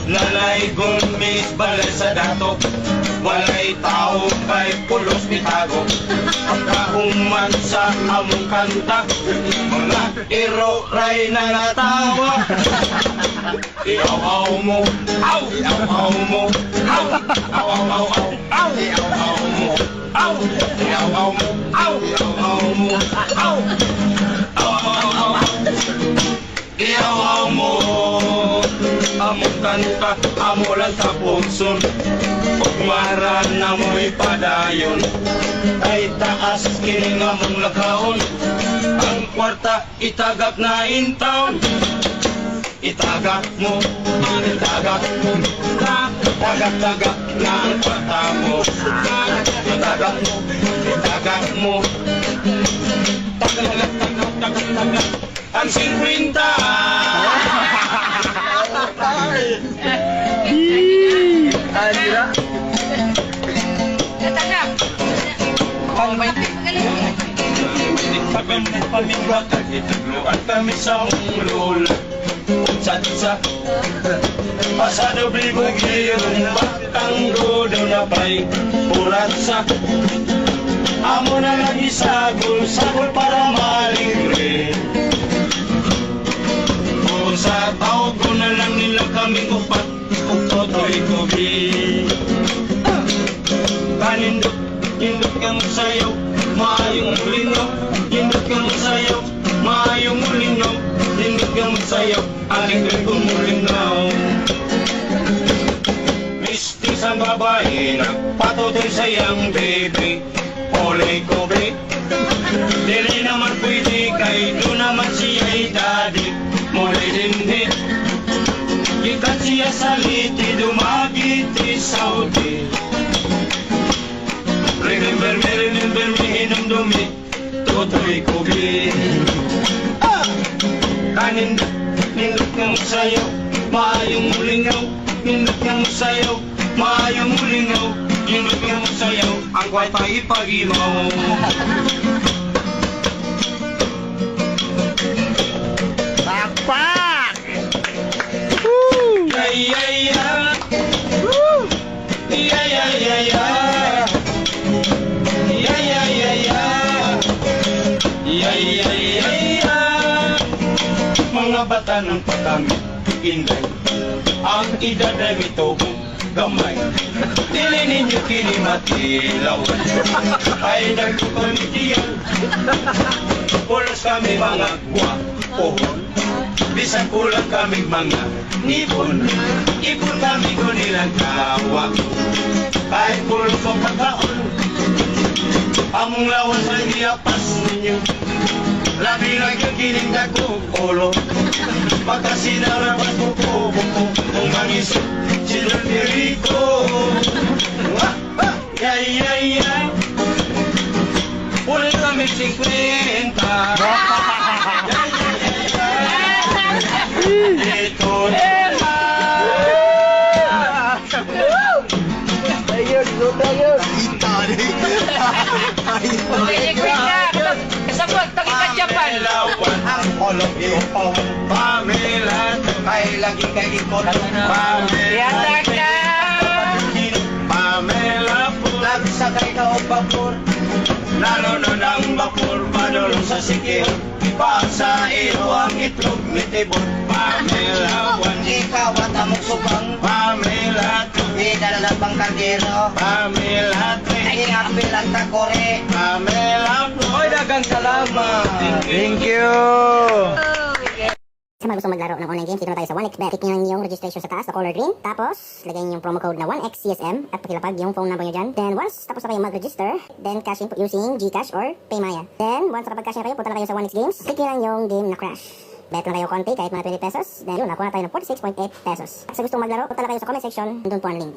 Lalay gumis balay sa dato, walay tao kay pulos itago. Pagkahuman sa among kanta, mga iro ray na natawa. Iaw-aw mo, aw! Iaw-aw mo, aw! Aw-aw-aw, aw! Aw! Iaw-aw mo, aw! Iaw-aw mo, aw! Iaw-aw mo, aw! Aw-aw-aw, aw! Iaw-aw mo, among kanta, amo lang tapunson. Ugmaran na mo'y padayon, ay taas kining among lakaon. Ang kwarta itagak na intaon. Itagak mo, itagak mo, tagak-tagak na ang kwarta mo. Itagak mo, itagak mo, tagak-tagak ang 50. Alira. Tatagap. Pamilya kagitagluan kami sa ulola. Sa pasado bibo giyong batang godo na pa'y puratsa. Amo na lang isagol para maligre. Kung sa tao ko na lang nila kaming upat, kung toto'y kubi. Kanindot, indot kang sayaw, maayong lingaw. Indot kang sayaw, maayong lingaw. Indot kang sayaw, aling kong lingaw. Mistis ang babae, nagpatutoy sayang baby. Olay kobe, dili naman pwede kay doon naman siya'y daddy. Mulay din ikat siya sa liti, dumagiti Saudi. Remember me, hinong dumi, toto'y kubi. Kanindot, nindot kang sayaw, maayong lingaw. Nindot kang sayaw, maayong lingaw. Nindot kang sayaw, ang kwarta ipagimaw. Pakpak! Ya. Mga bata ng patamit, inday, ang edad ay mitubog gamay. Dili ninyo kinimatilawan, ay nagkukomitiyan. Pulos kami mga guwapohon, bisan kulang kaming mga nipon. Ipon kami ko nilang kawa, kahit pulos ko pagkaon. Among lawan sa iyapas ninyo, labi lang yung kinigdag ko ulo. Pagkasinarapan ko buko, kung mangisip si Don Perico. Yay. Pulit kami 50. Ito na. Ayun, sobra yun. Okay, quick na. Kasabot, tagitan Japan. Ang kolong ito, Pamela. Ay, lagi kay ikot. Yatak na. Pamela po. Nagsakay ka o bapur. Nalunod ang bapur, padulong sa sikil. Sa iyo ang itlog ni Tibot. Pamela Juan. Ikaw at amok subang Pamela two. idala pang kardero Pamela three. ay ngapil ang takore. Pamela four. Oy, dagang salamat. Thank you! Sa mga gusto maglaro ng online games, dito na tayo sa 1xBet. Click nyo lang yung registration sa taas, sa color green. Tapos, lagay nyo yung promo code na 1xCSM at pakilapag yung phone number nyo dyan. Then, once tapos na kayo mag-register, then cash in using GCash or PayMaya. Then, once nakapag-cash na kayo, punta na kayo sa 1xGames. Click nyo lang yung game na crash. Bet lang kayo konti, kahit mga 20 pesos. Then, yun, nakuha na tayo ng 46.8 pesos. At sa gustong maglaro, punta na kayo sa comment section. Doon po ang link.